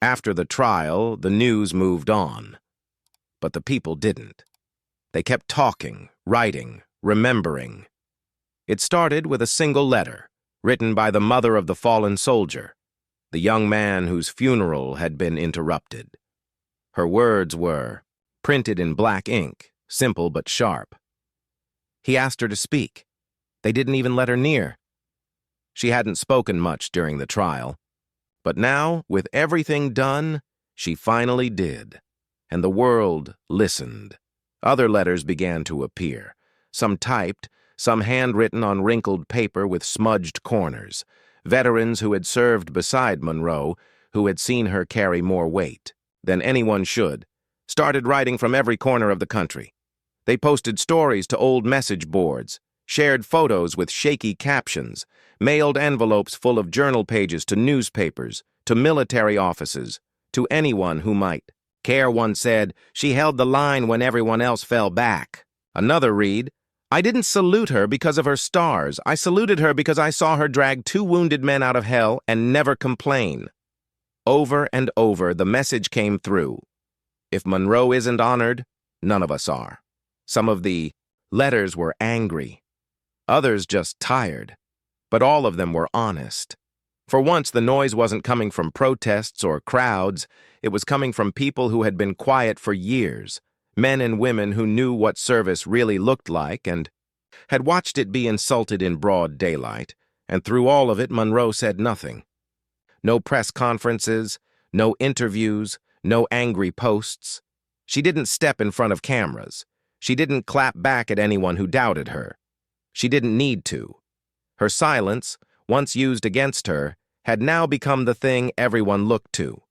After the trial, the news moved on. But the people didn't. They kept talking, writing, remembering. It started with a single letter, written by the mother of the fallen soldier, the young man whose funeral had been interrupted. Her words were, printed in black ink, simple but sharp. He asked her to speak. They didn't even let her near. She hadn't spoken much during the trial. But now, with everything done, she finally did. And the world listened. Other letters began to appear, some typed, some handwritten on wrinkled paper with smudged corners. Veterans who had served beside Monroe, who had seen her carry more weight than anyone should, started writing from every corner of the country. They posted stories to old message boards, shared photos with shaky captions, mailed envelopes full of journal pages to newspapers, to military offices, to anyone who might. Care once said, "She held the line when everyone else fell back." Another read, "I didn't salute her because of her stars. I saluted her because I saw her drag 2 wounded men out of hell and never complain." Over and over, the message came through. If Monroe isn't honored, none of us are. Some of the letters were angry. Others just tired. But all of them were honest. For once, the noise wasn't coming from protests or crowds. It was coming from people who had been quiet for years, men and women who knew what service really looked like and had watched it be insulted in broad daylight. And through all of it, Monroe said nothing. No press conferences, no interviews, no angry posts. She didn't step in front of cameras. She didn't clap back at anyone who doubted her. She didn't need to. Her silence, once used against her, had now become the thing everyone looked to.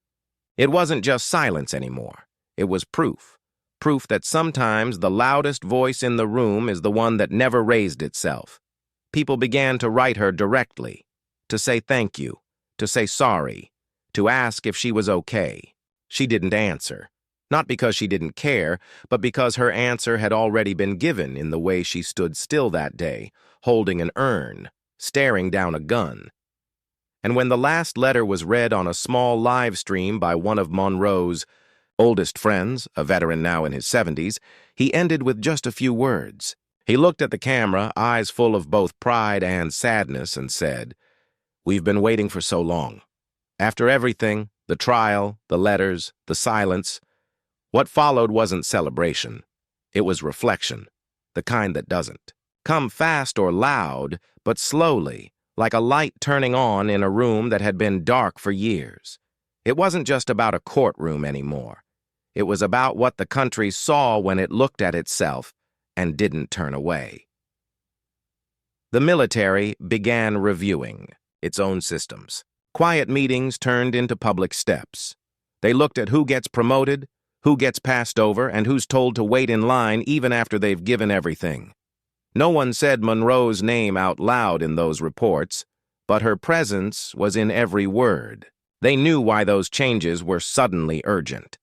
It wasn't just silence anymore. It was proof. Proof that sometimes the loudest voice in the room is the one that never raised itself. People began to write her directly, to say thank you, to say sorry, to ask if she was okay. She didn't answer. Not because she didn't care, but because her answer had already been given in the way she stood still that day, holding an urn, staring down a gun. And when the last letter was read on a small live stream by one of Monroe's oldest friends, a veteran now in his 70s, he ended with just a few words. He looked at the camera, eyes full of both pride and sadness, and said, "We've been waiting for so long. After everything, the trial, the letters, the silence, what followed wasn't celebration. It was reflection, the kind that doesn't come fast or loud, but slowly, like a light turning on in a room that had been dark for years. It wasn't just about a courtroom anymore. It was about what the country saw when it looked at itself and didn't turn away." The military began reviewing its own systems. Quiet meetings turned into public steps. They looked at who gets promoted, who gets passed over, and who's told to wait in line even after they've given everything. No one said Monroe's name out loud in those reports, but her presence was in every word. They knew why those changes were suddenly urgent.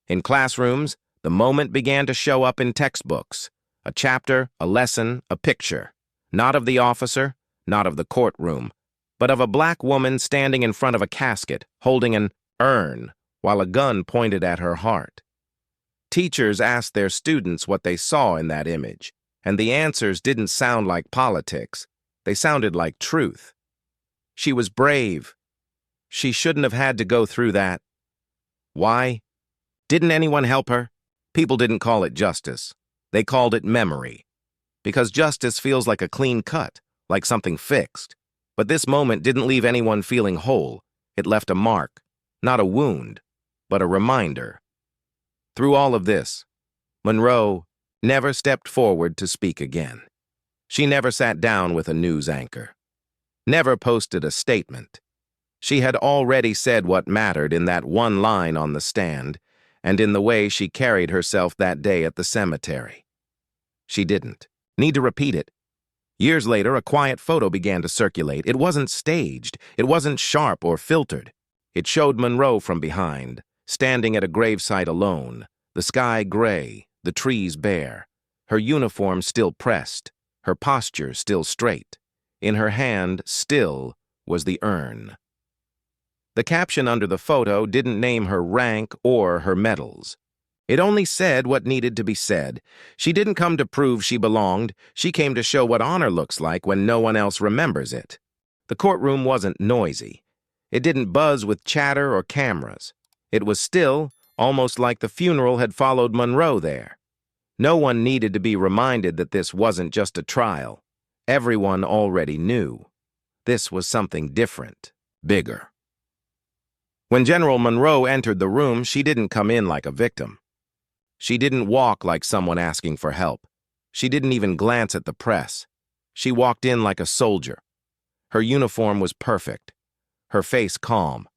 In classrooms, the moment began to show up in textbooks. A chapter, a lesson, a picture. Not of the officer, not of the courtroom, but of a black woman standing in front of a casket, holding an urn, while a gun pointed at her heart. Teachers asked their students what they saw in that image, and the answers didn't sound like politics. They sounded like truth. She was brave. She shouldn't have had to go through that. Why? Didn't anyone help her? People didn't call it justice. They called it memory. Because justice feels like a clean cut, like something fixed. But this moment didn't leave anyone feeling whole. It left a mark, not a wound, but a reminder. Through all of this, Monroe never stepped forward to speak again. She never sat down with a news anchor, never posted a statement. She had already said what mattered in that one line on the stand and in the way she carried herself that day at the cemetery. She didn't need to repeat it. Years later, a quiet photo began to circulate. It wasn't staged. It wasn't sharp or filtered. It showed Monroe from behind, standing at a gravesite alone, the sky gray, the trees bare, her uniform still pressed, her posture still straight. In her hand, still, was the urn. The caption under the photo didn't name her rank or her medals. It only said what needed to be said. She didn't come to prove she belonged. She came to show what honor looks like when no one else remembers it. The courtroom wasn't noisy. It didn't buzz with chatter or cameras. It was still, almost like the funeral had followed Monroe there. No one needed to be reminded that this wasn't just a trial. Everyone already knew. This was something different, bigger. When General Monroe entered the room, she didn't come in like a victim. She didn't walk like someone asking for help. She didn't even glance at the press. She walked in like a soldier. Her uniform was perfect, her face calm,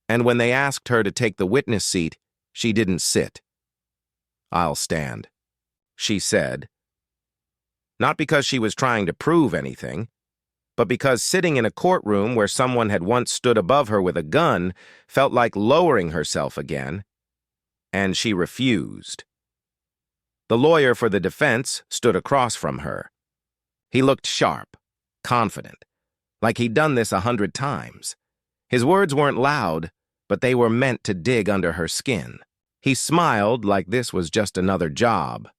and when they asked her to take the witness seat, she didn't sit. "I'll stand," she said. Not because she was trying to prove anything, but because sitting in a courtroom where someone had once stood above her with a gun felt like lowering herself again, and she refused. The lawyer for the defense stood across from her. He looked sharp, confident, like he'd done this 100 times. His words weren't loud, but they were meant to dig under her skin. He smiled like this was just another job.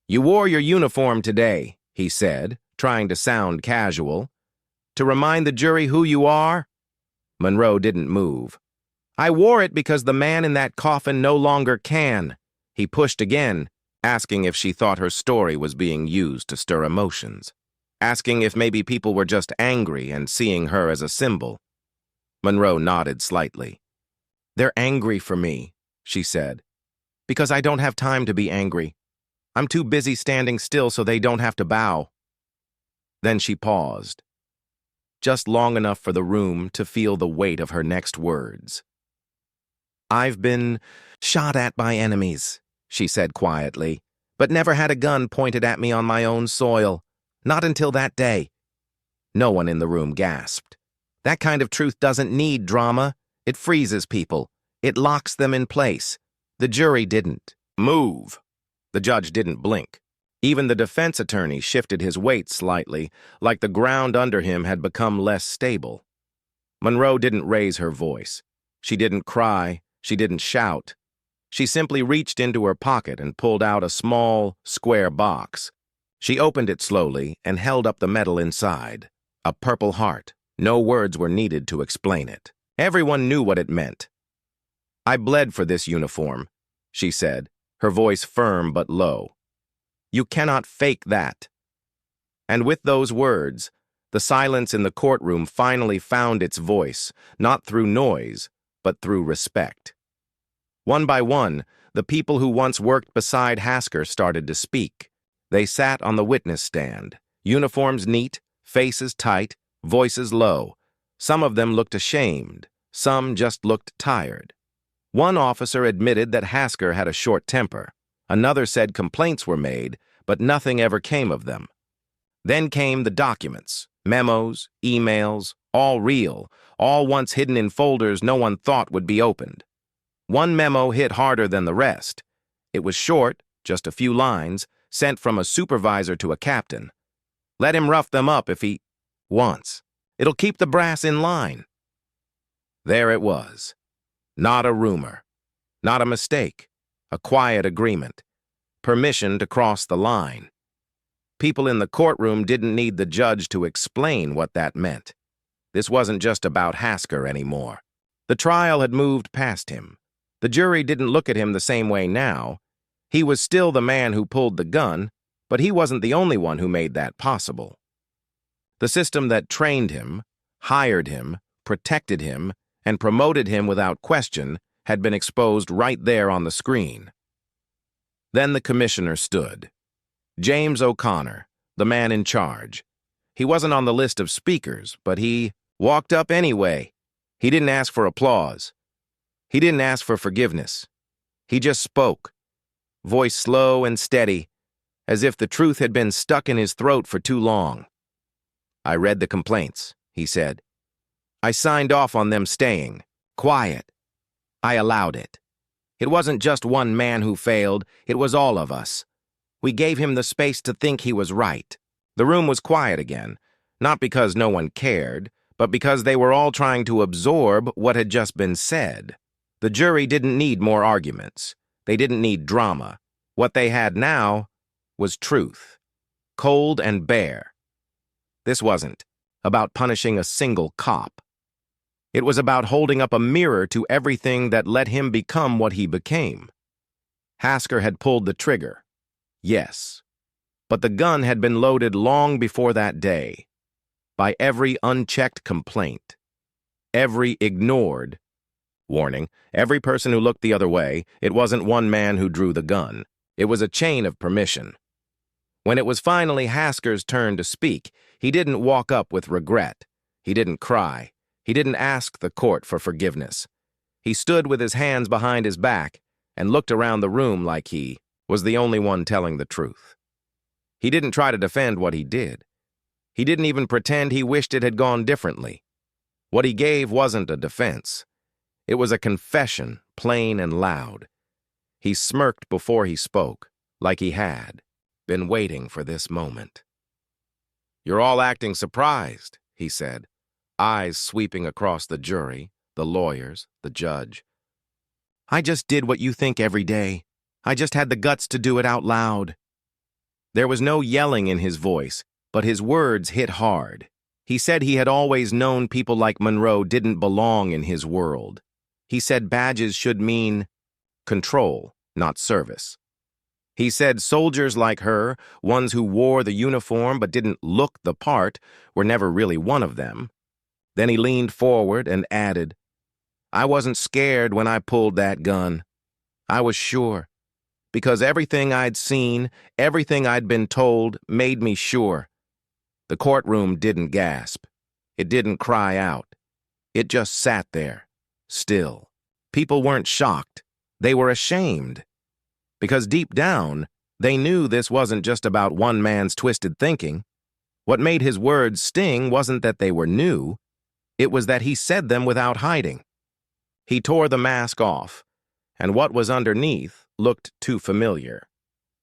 "You wore your uniform today," he said, trying to sound casual. "To remind the jury who you are?" Monroe didn't move. "I wore it because the man in that coffin no longer can." He pushed again, asking if she thought her story was being used to stir emotions. Asking if maybe people were just angry and seeing her as a symbol. Monroe nodded slightly. "They're angry for me," she said, "because I don't have time to be angry. I'm too busy standing still so they don't have to bow." Then she paused, just long enough for the room to feel the weight of her next words. "I've been shot at by enemies," she said quietly, "but never had a gun pointed at me on my own soil. Not until that day." No one in the room gasped. That kind of truth doesn't need drama. It freezes people. It locks them in place. The jury didn't move. The judge didn't blink. Even the defense attorney shifted his weight slightly, like the ground under him had become less stable. Monroe didn't raise her voice. She didn't cry. She didn't shout. She simply reached into her pocket and pulled out a small, square box. She opened it slowly and held up the medal inside. A purple heart. No words were needed to explain it. Everyone knew what it meant. "I bled for this uniform," she said, her voice firm but low. "You cannot fake that." And with those words, the silence in the courtroom finally found its voice, not through noise, but through respect. One by one, the people who once worked beside Hasker started to speak. They sat on the witness stand, uniforms neat, faces tight, voices low. Some of them looked ashamed, some just looked tired. One officer admitted that Hasker had a short temper. Another said complaints were made, but nothing ever came of them. Then came the documents, memos, emails, all real, all once hidden in folders no one thought would be opened. One memo hit harder than the rest. It was short, just a few lines, sent from a supervisor to a captain. "Let him rough them up if he wants. It'll keep the brass in line." There it was. Not a rumor. Not a mistake. A quiet agreement. Permission to cross the line. People in the courtroom didn't need the judge to explain what that meant. This wasn't just about Hasker anymore. The trial had moved past him. The jury didn't look at him the same way now. He was still the man who pulled the gun, but he wasn't the only one who made that possible. The system that trained him, hired him, protected him, and promoted him without question had been exposed right there on the screen. Then the commissioner stood. James O'Connor, the man in charge. He wasn't on the list of speakers, but he walked up anyway. He didn't ask for applause. He didn't ask for forgiveness. He just spoke, voice slow and steady, as if the truth had been stuck in his throat for too long. "I read the complaints," he said. "I signed off on them staying. Quiet. I allowed it. It wasn't just one man who failed, it was all of us. We gave him the space to think he was right." The room was quiet again, not because no one cared, but because they were all trying to absorb what had just been said. The jury didn't need more arguments. They didn't need drama. What they had now was truth, cold and bare. This wasn't about punishing a single cop. It was about holding up a mirror to everything that let him become what he became. Hasker had pulled the trigger, yes, but the gun had been loaded long before that day, by every unchecked complaint, every ignored warning, every person who looked the other way. It wasn't one man who drew the gun. It was a chain of permission. When it was finally Hasker's turn to speak, he didn't walk up with regret. He didn't cry. He didn't ask the court for forgiveness. He stood with his hands behind his back and looked around the room like he was the only one telling the truth. He didn't try to defend what he did. He didn't even pretend he wished it had gone differently. What he gave wasn't a defense. It was a confession, plain and loud. He smirked before he spoke, like he had been waiting for this moment. "You're all acting surprised," he said, eyes sweeping across the jury, the lawyers, the judge. "I just did what you think every day. I just had the guts to do it out loud." There was no yelling in his voice, but his words hit hard. He said he had always known people like Monroe didn't belong in his world. He said badges should mean control, not service. He said soldiers like her, ones who wore the uniform but didn't look the part, were never really one of them. Then he leaned forward and added, "I wasn't scared when I pulled that gun. I was sure. Because everything I'd seen, everything I'd been told, made me sure." The courtroom didn't gasp. It didn't cry out. It just sat there, still. People weren't shocked. They were ashamed. Because deep down, they knew this wasn't just about one man's twisted thinking. What made his words sting wasn't that they were new. It was that he said them without hiding. He tore the mask off, and what was underneath looked too familiar.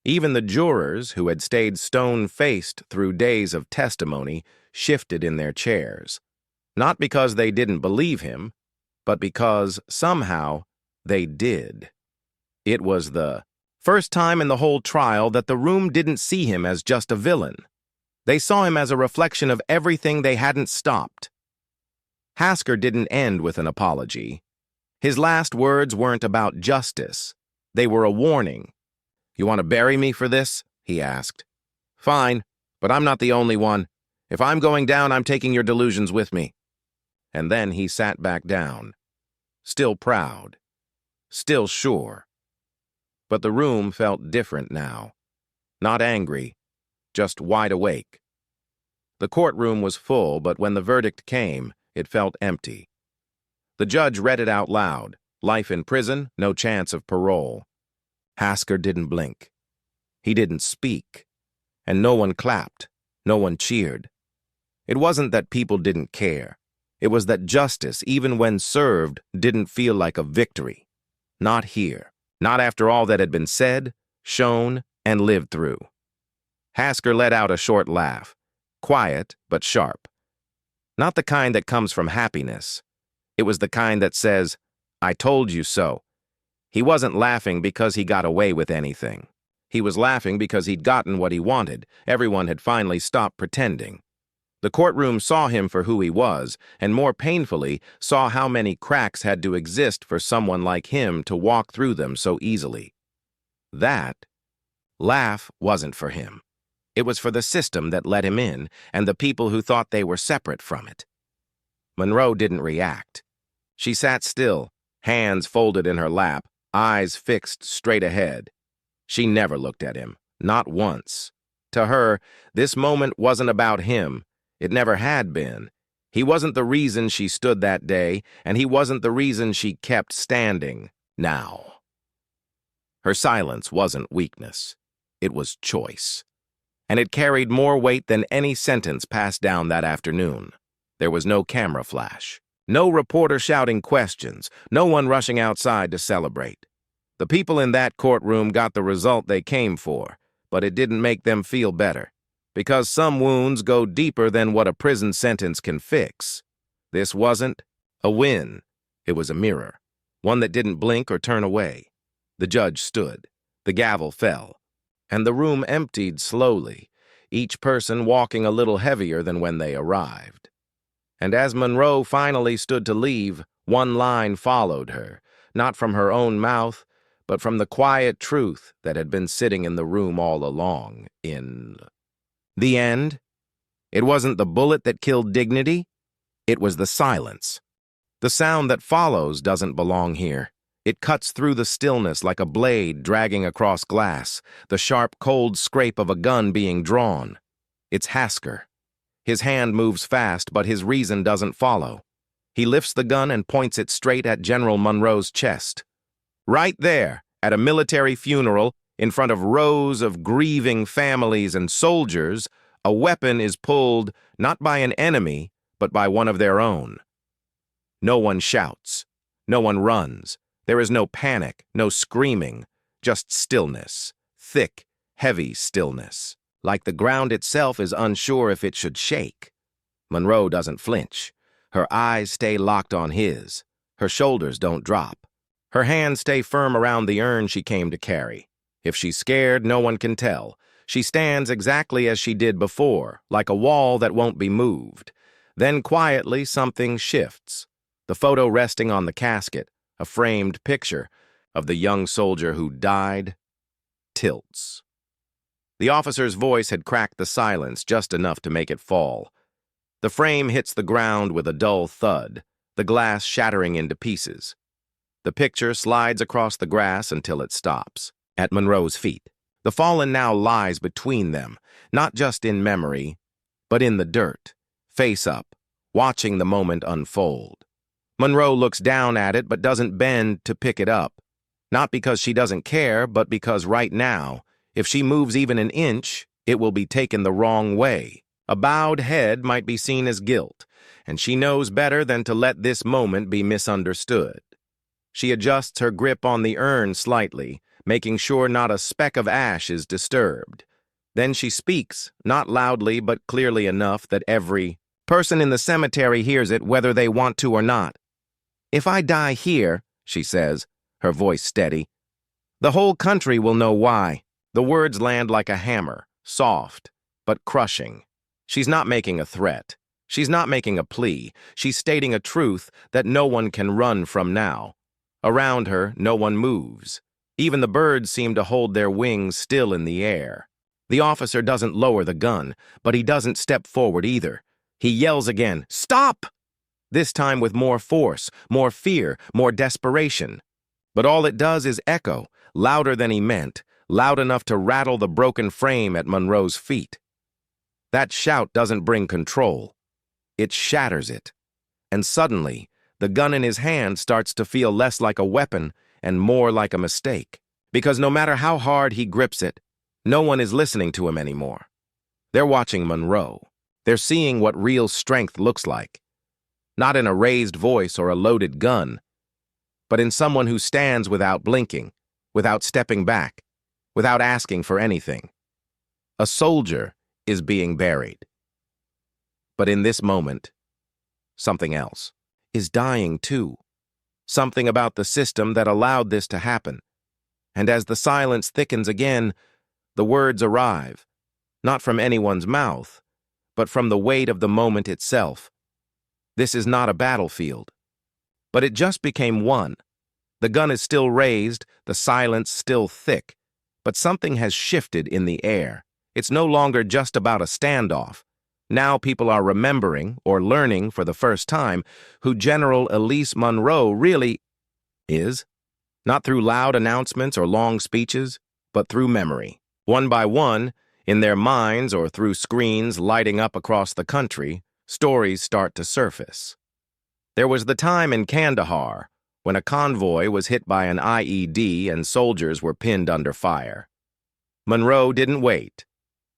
Even the jurors, who had stayed stone-faced through days of testimony, shifted in their chairs. Not because they didn't believe him, but because, somehow, they did. It was the first time in the whole trial that the room didn't see him as just a villain. They saw him as a reflection of everything they hadn't stopped. Hasker didn't end with an apology. His last words weren't about justice. They were a warning. "You want to bury me for this?" he asked. "Fine, but I'm not the only one. If I'm going down, I'm taking your delusions with me." And then he sat back down, still proud, still sure. But the room felt different now. Not angry, just wide awake. The courtroom was full, but when the verdict came, it felt empty. The judge read it out loud. Life in prison, no chance of parole. Hasker didn't blink. He didn't speak. And no one clapped. No one cheered. It wasn't that people didn't care. It was that justice, even when served, didn't feel like a victory. Not here. Not after all that had been said, shown, and lived through. Hasker let out a short laugh. Quiet, but sharp. Not the kind that comes from happiness. It was the kind that says, "I told you so." He wasn't laughing because he got away with anything. He was laughing because he'd gotten what he wanted. Everyone had finally stopped pretending. The courtroom saw him for who he was, and more painfully, saw how many cracks had to exist for someone like him to walk through them so easily. That laugh wasn't for him. It was for the system that let him in, and the people who thought they were separate from it. Monroe didn't react. She sat still, hands folded in her lap, eyes fixed straight ahead. She never looked at him, not once. To her, this moment wasn't about him. It never had been. He wasn't the reason she stood that day, and he wasn't the reason she kept standing now. Her silence wasn't weakness. It was choice. And it carried more weight than any sentence passed down that afternoon. There was no camera flash. No reporter shouting questions. No one rushing outside to celebrate. The people in that courtroom got the result they came for, but it didn't make them feel better. Because some wounds go deeper than what a prison sentence can fix. This wasn't a win. It was a mirror, one that didn't blink or turn away. The judge stood. The gavel fell. And the room emptied slowly, each person walking a little heavier than when they arrived. And as Monroe finally stood to leave, one line followed her, not from her own mouth, but from the quiet truth that had been sitting in the room all along, in the end. It wasn't the bullet that killed dignity, it was the silence. The sound that follows doesn't belong here. It cuts through the stillness like a blade dragging across glass, the sharp, cold scrape of a gun being drawn. It's Hasker. His hand moves fast, but his reason doesn't follow. He lifts the gun and points it straight at General Monroe's chest. Right there, at a military funeral, in front of rows of grieving families and soldiers, a weapon is pulled not by an enemy, but by one of their own. No one shouts. No one runs. There is no panic, no screaming, just stillness, thick, heavy stillness, like the ground itself is unsure if it should shake. Monroe doesn't flinch. Her eyes stay locked on his. Her shoulders don't drop. Her hands stay firm around the urn she came to carry. If she's scared, no one can tell. She stands exactly as she did before, like a wall that won't be moved. Then quietly something shifts. The photo resting on the casket, a framed picture of the young soldier who died, tilts. The officer's voice had cracked the silence just enough to make it fall. The frame hits the ground with a dull thud, the glass shattering into pieces. The picture slides across the grass until it stops, at Monroe's feet. The fallen now lies between them, not just in memory, but in the dirt, face up, watching the moment unfold. Monroe looks down at it but doesn't bend to pick it up, not because she doesn't care, but because right now, if she moves even an inch, it will be taken the wrong way. A bowed head might be seen as guilt, and she knows better than to let this moment be misunderstood. She adjusts her grip on the urn slightly, making sure not a speck of ash is disturbed. Then she speaks, not loudly but clearly enough that every person in the cemetery hears it whether they want to or not. "If I die here," she says, her voice steady, "the whole country will know why." The words land like a hammer, soft, but crushing. She's not making a threat. She's not making a plea. She's stating a truth that no one can run from now. Around her, no one moves. Even the birds seem to hold their wings still in the air. The officer doesn't lower the gun, but he doesn't step forward either. He yells again, "Stop!" This time with more force, more fear, more desperation. But all it does is echo, louder than he meant, loud enough to rattle the broken frame at Monroe's feet. That shout doesn't bring control. It shatters it. And suddenly, the gun in his hand starts to feel less like a weapon and more like a mistake. Because no matter how hard he grips it, no one is listening to him anymore. They're watching Monroe. They're seeing what real strength looks like. Not in a raised voice or a loaded gun, but in someone who stands without blinking, without stepping back, without asking for anything. A soldier is being buried. But in this moment, something else is dying too. Something about the system that allowed this to happen. And as the silence thickens again, the words arrive, not from anyone's mouth, but from the weight of the moment itself. This is not a battlefield. But it just became one. The gun is still raised, the silence still thick, but something has shifted in the air. It's no longer just about a standoff. Now people are remembering, or learning for the first time, who General Elise Monroe really is. Not through loud announcements or long speeches, but through memory. One by one, in their minds or through screens lighting up across the country, stories start to surface. There was the time in Kandahar when a convoy was hit by an IED and soldiers were pinned under fire. Monroe didn't wait.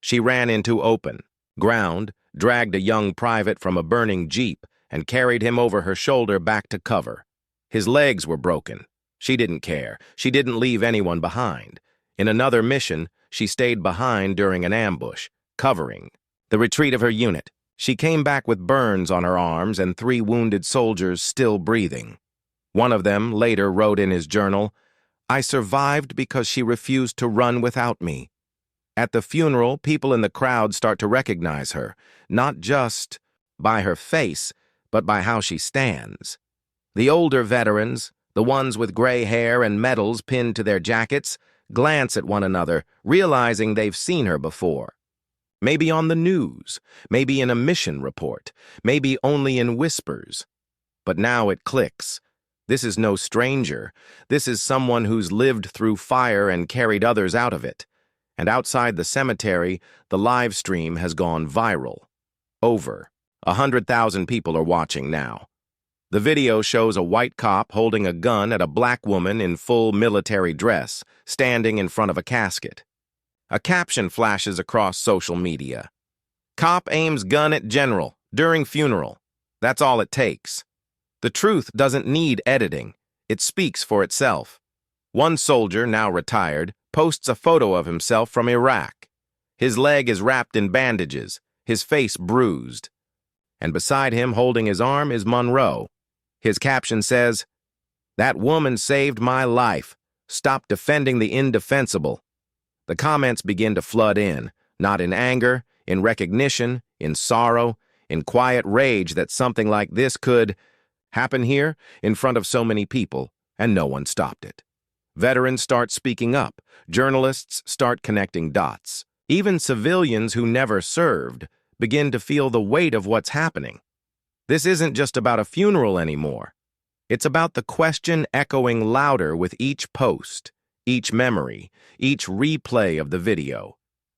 She ran into open ground, dragged a young private from a burning jeep, and carried him over her shoulder back to cover. His legs were broken. She didn't care. She didn't leave anyone behind. In another mission, she stayed behind during an ambush, covering the retreat of her unit. She came back with burns on her arms and 3 wounded soldiers still breathing. One of them later wrote in his journal, "I survived because she refused to run without me." At the funeral, people in the crowd start to recognize her, not just by her face, but by how she stands. The older veterans, the ones with gray hair and medals pinned to their jackets, glance at one another, realizing they've seen her before. Maybe on the news, maybe in a mission report, maybe only in whispers. But now it clicks. This is no stranger. This is someone who's lived through fire and carried others out of it. And outside the cemetery, the live stream has gone viral. Over 100,000 people are watching now. The video shows a white cop holding a gun at a black woman in full military dress, standing in front of a casket. A caption flashes across social media. "Cop aims gun at general during funeral. That's all it takes." The truth doesn't need editing. It speaks for itself. One soldier, now retired, posts a photo of himself from Iraq. His leg is wrapped in bandages, his face bruised. And beside him, holding his arm, is Monroe. His caption says, "That woman saved my life. Stop defending the indefensible." The comments begin to flood in, not in anger, in recognition, in sorrow, in quiet rage that something like this could happen here in front of so many people, and no one stopped it. Veterans start speaking up. Journalists start connecting dots. Even civilians who never served begin to feel the weight of what's happening. This isn't just about a funeral anymore. It's about the question echoing louder with each post, each memory, each replay of the video.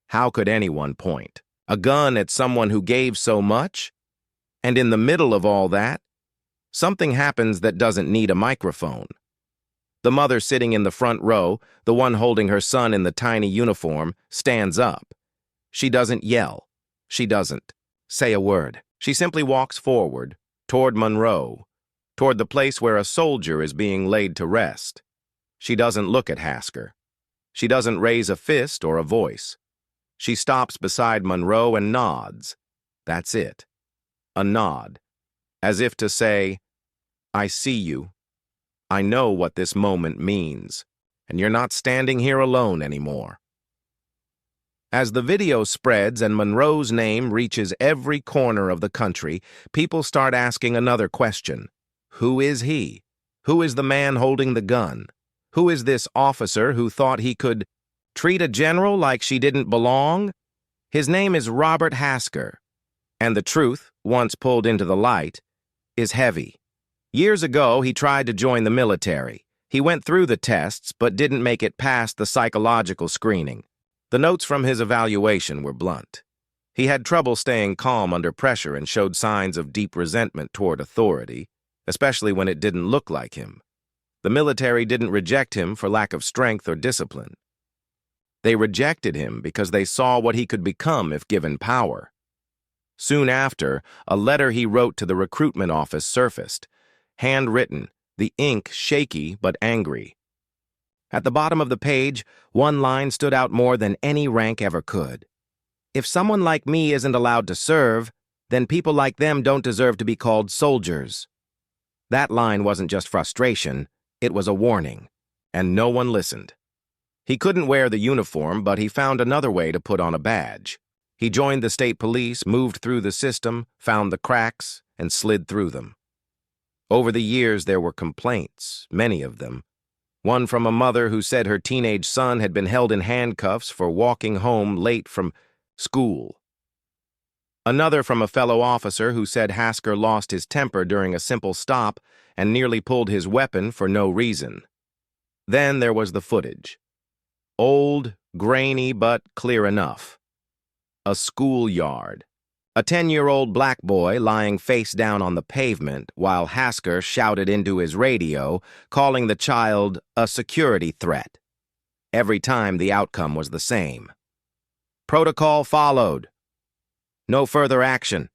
How could anyone point a gun at someone who gave so much? And in the middle of all that, something happens that doesn't need a microphone. The mother sitting in the front row, the one holding her son in the tiny uniform, stands up. She doesn't yell. She doesn't say a word. She simply walks forward, toward Monroe, toward the place where a soldier is being laid to rest. She doesn't look at Hasker. She doesn't raise a fist or a voice. She stops beside Monroe and nods. That's it. A nod. As if to say, "I see you. I know what this moment means, and you're not standing here alone anymore." As the video spreads and Monroe's name reaches every corner of the country, people start asking another question. Who is he? Who is the man holding the gun? Who is this officer who thought he could treat a general like she didn't belong? His name is Robert Hasker, and the truth, once pulled into the light, is heavy. Years ago, he tried to join the military. He went through the tests, but didn't make it past the psychological screening. The notes from his evaluation were blunt. He had trouble staying calm under pressure and showed signs of deep resentment toward authority, especially when it didn't look like him. The military didn't reject him for lack of strength or discipline. They rejected him because they saw what he could become if given power. Soon after, a letter he wrote to the recruitment office surfaced, handwritten, the ink shaky but angry. At the bottom of the page, one line stood out more than any rank ever could. "If someone like me isn't allowed to serve, then people like them don't deserve to be called soldiers." That line wasn't just frustration, it was a warning, and no one listened. He couldn't wear the uniform, but he found another way to put on a badge. He joined the state police, moved through the system, found the cracks, and slid through them. Over the years, there were complaints, many of them. One from a mother who said her teenage son had been held in handcuffs for walking home late from school. Another from a fellow officer who said Hasker lost his temper during a simple stop and nearly pulled his weapon for no reason. Then there was the footage. Old, grainy, but clear enough. A schoolyard. A 10-year-old black boy lying face down on the pavement while Hasker shouted into his radio, calling the child a security threat. Every time the outcome was the same. Protocol followed. No further action.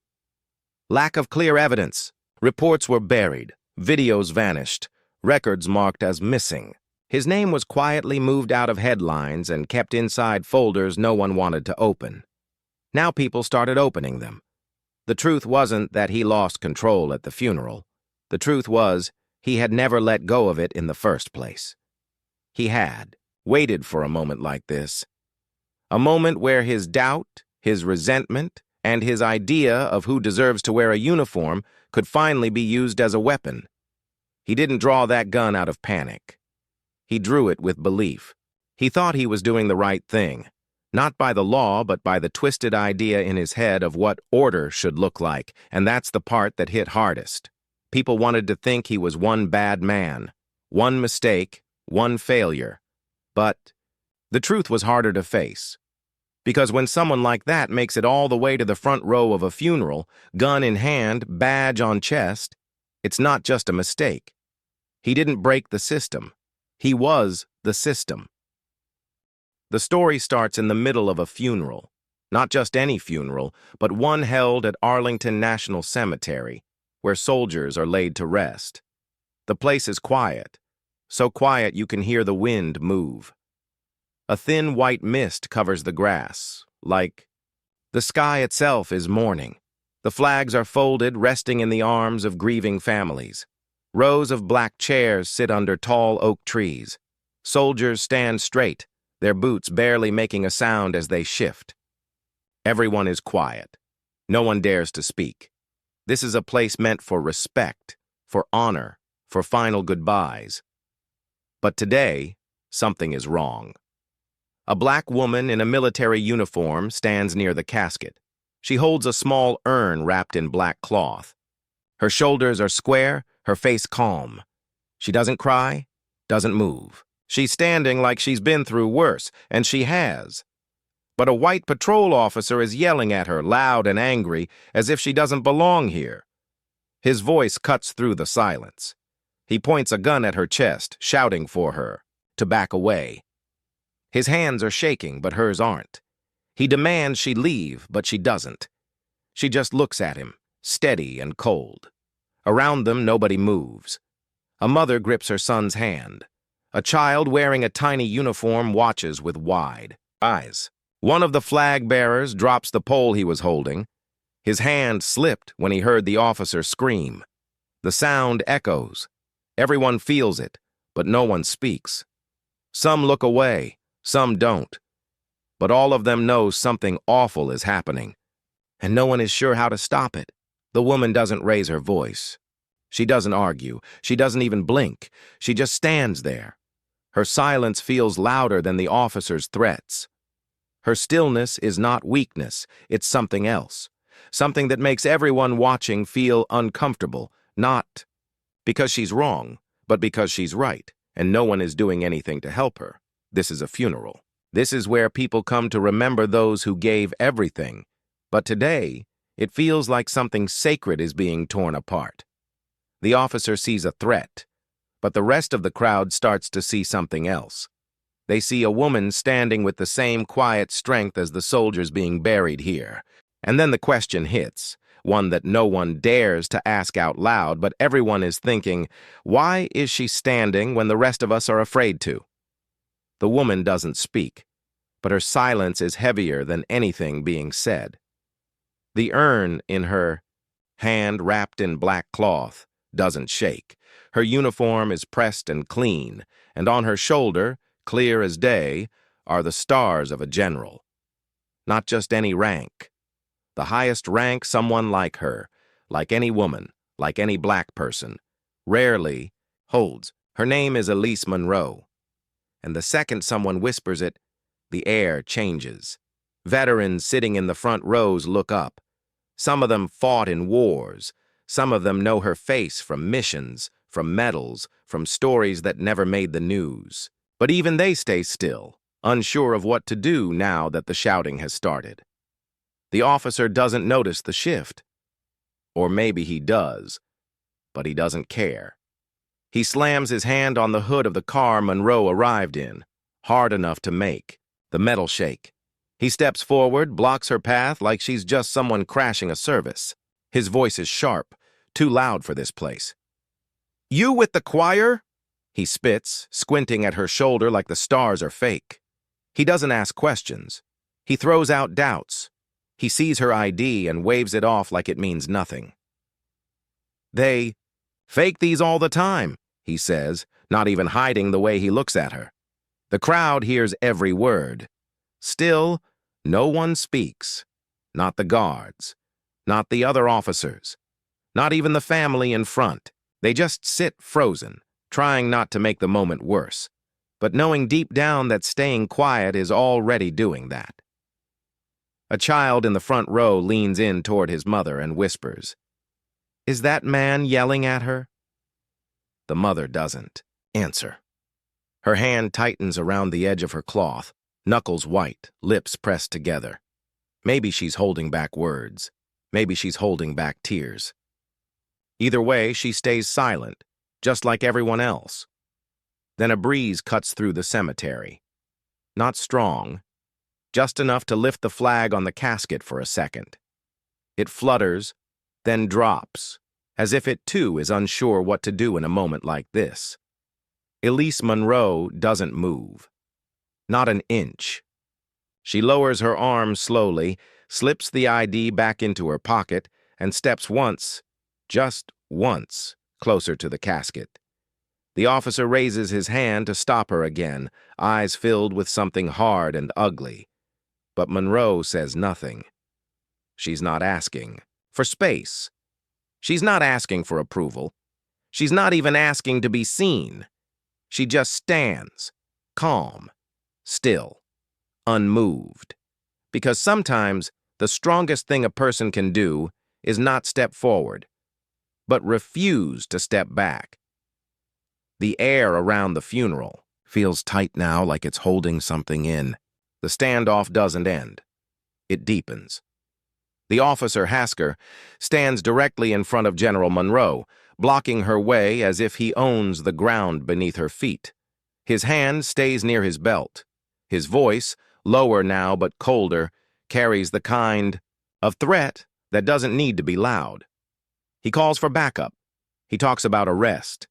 Lack of clear evidence. Reports were buried. Videos vanished. Records marked as missing. His name was quietly moved out of headlines and kept inside folders no one wanted to open. Now people started opening them. The truth wasn't that he lost control at the funeral. The truth was he had never let go of it in the first place. He had waited for a moment like this. A moment where his doubt, his resentment, and his idea of who deserves to wear a uniform could finally be used as a weapon. He didn't draw that gun out of panic. He drew it with belief. He thought he was doing the right thing, not by the law, but by the twisted idea in his head of what order should look like, and that's the part that hit hardest. People wanted to think he was one bad man, one mistake, one failure. But the truth was harder to face. Because when someone like that makes it all the way to the front row of a funeral, gun in hand, badge on chest, it's not just a mistake. He didn't break the system. He was the system. The story starts in the middle of a funeral. Not just any funeral, but one held at Arlington National Cemetery, where soldiers are laid to rest. The place is quiet, so quiet you can hear the wind move. A thin white mist covers the grass, like the sky itself is mourning. The flags are folded, resting in the arms of grieving families. Rows of black chairs sit under tall oak trees. Soldiers stand straight, their boots barely making a sound as they shift. Everyone is quiet. No one dares to speak. This is a place meant for respect, for honor, for final goodbyes. But today, something is wrong. A black woman in a military uniform stands near the casket. She holds a small urn wrapped in black cloth. Her shoulders are square, her face calm. She doesn't cry, doesn't move. She's standing like she's been through worse, and she has. But a white patrol officer is yelling at her, loud and angry, as if she doesn't belong here. His voice cuts through the silence. He points a gun at her chest, shouting for her to back away. His hands are shaking, but hers aren't. He demands she leave, but she doesn't. She just looks at him, steady and cold. Around them, nobody moves. A mother grips her son's hand. A child wearing a tiny uniform watches with wide eyes. One of the flag bearers drops the pole he was holding. His hand slipped when he heard the officer scream. The sound echoes. Everyone feels it, but no one speaks. Some look away. Some don't. But all of them know something awful is happening, and no one is sure how to stop it. The woman doesn't raise her voice. She doesn't argue. She doesn't even blink. She just stands there. Her silence feels louder than the officer's threats. Her stillness is not weakness. It's something else. Something that makes everyone watching feel uncomfortable, not because she's wrong, but because she's right, and no one is doing anything to help her. This is a funeral. This is where people come to remember those who gave everything. But today, it feels like something sacred is being torn apart. The officer sees a threat, but the rest of the crowd starts to see something else. They see a woman standing with the same quiet strength as the soldiers being buried here. And then the question hits, one that no one dares to ask out loud, but everyone is thinking, why is she standing when the rest of us are afraid to? The woman doesn't speak, but her silence is heavier than anything being said. The urn in her hand wrapped in black cloth doesn't shake. Her uniform is pressed and clean, and on her shoulder, clear as day, are the stars of a general. Not just any rank. The highest rank someone like her, like any woman, like any black person, rarely holds. Her name is Elise Monroe. And the second someone whispers it, the air changes. Veterans sitting in the front rows look up. Some of them fought in wars. Some of them know her face from missions, from medals, from stories that never made the news. But even they stay still, unsure of what to do now that the shouting has started. The officer doesn't notice the shift. Or maybe he does, but he doesn't care. He slams his hand on the hood of the car Monroe arrived in, hard enough to make the metal shake. He steps forward, blocks her path like she's just someone crashing a service. His voice is sharp, too loud for this place. "You with the choir?" He spits, squinting at her shoulder like the stars are fake. He doesn't ask questions. He throws out doubts. He sees her ID and waves it off like it means nothing. They fake these all the time, he says, not even hiding the way he looks at her. The crowd hears every word. Still, no one speaks. Not the guards. Not the other officers. Not even the family in front. They just sit frozen, trying not to make the moment worse, but knowing deep down that staying quiet is already doing that. A child in the front row leans in toward his mother and whispers, "Is that man yelling at her?" The mother doesn't answer. Her hand tightens around the edge of her cloth, knuckles white, lips pressed together. Maybe she's holding back words. Maybe she's holding back tears. Either way, she stays silent, just like everyone else. Then a breeze cuts through the cemetery. Not strong, just enough to lift the flag on the casket for a second. It flutters, then drops, as if it too is unsure what to do in a moment like this. Elise Monroe doesn't move. Not an inch. She lowers her arm slowly, slips the ID back into her pocket, and steps once, just once, closer to the casket. The officer raises his hand to stop her again, eyes filled with something hard and ugly. But Monroe says nothing. She's not asking for space. She's not asking for approval. She's not even asking to be seen. She just stands, calm, still, unmoved. Because sometimes the strongest thing a person can do is not step forward, but refuse to step back. The air around the funeral feels tight now, like it's holding something in. The standoff doesn't end. It deepens. The officer, Hasker, stands directly in front of General Monroe, blocking her way as if he owns the ground beneath her feet. His hand stays near his belt. His voice, lower now but colder, carries the kind of threat that doesn't need to be loud. He calls for backup. He talks about arrest.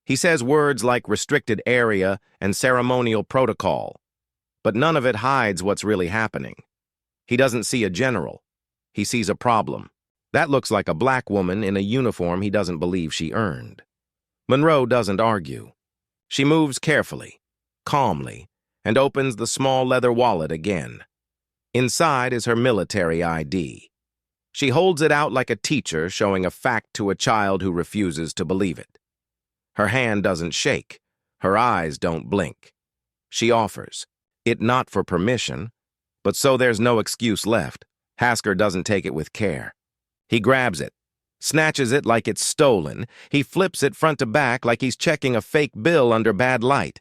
He says words like restricted area and ceremonial protocol, but none of it hides what's really happening. He doesn't see a general. He sees a problem. That looks like a black woman in a uniform he doesn't believe she earned. Monroe doesn't argue. She moves carefully, calmly, and opens the small leather wallet again. Inside is her military ID. She holds it out like a teacher showing a fact to a child who refuses to believe it. Her hand doesn't shake. Her eyes don't blink. She offers it, not for permission, but so there's no excuse left. Hasker doesn't take it with care. He grabs it, snatches it like it's stolen. He flips it front to back like he's checking a fake bill under bad light.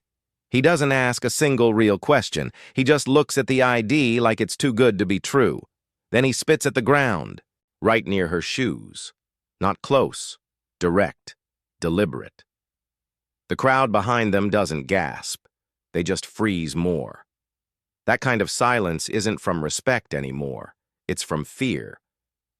He doesn't ask a single real question. He just looks at the ID like it's too good to be true. Then he spits at the ground, right near her shoes. Not close, direct, deliberate. The crowd behind them doesn't gasp. They just freeze more. That kind of silence isn't from respect anymore. It's from fear.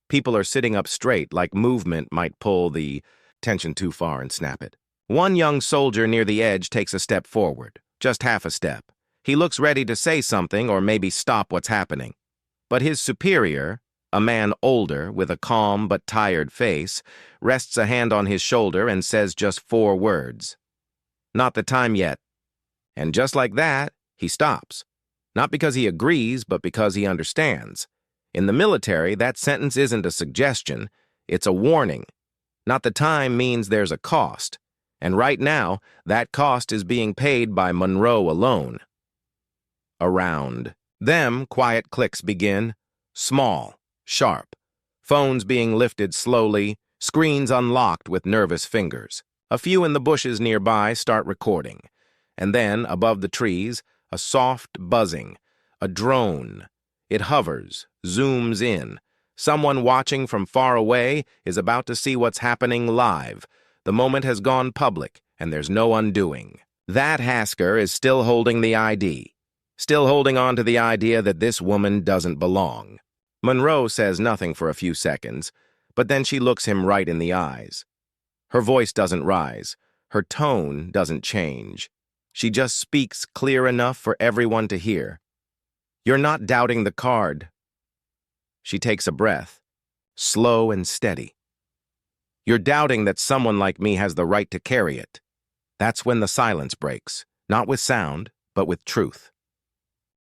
People are sitting up straight like movement might pull the tension too far and snap it. One young soldier near the edge takes a step forward, just half a step. He looks ready to say something or maybe stop what's happening. But his superior, a man older with a calm but tired face, rests a hand on his shoulder and says just 4 words. "Not the time yet." And just like that, he stops. Not because he agrees, but because he understands. In the military, that sentence isn't a suggestion, it's a warning. Not the time means there's a cost. And right now, that cost is being paid by Monroe alone. Around them, quiet clicks begin. Small, sharp. Phones being lifted slowly, screens unlocked with nervous fingers. A few in the bushes nearby start recording. And then, above the trees, a soft buzzing. A drone. It hovers, zooms in. Someone watching from far away is about to see what's happening live. The moment has gone public, and there's no undoing. That Hasker is still holding the ID. Still holding on to the idea that this woman doesn't belong. Monroe says nothing for a few seconds, but then she looks him right in the eyes. Her voice doesn't rise. Her tone doesn't change. She just speaks clear enough for everyone to hear. "You're not doubting the card." She takes a breath, slow and steady. You're doubting that someone like me has the right to carry it. That's when the silence breaks, not with sound, but with truth.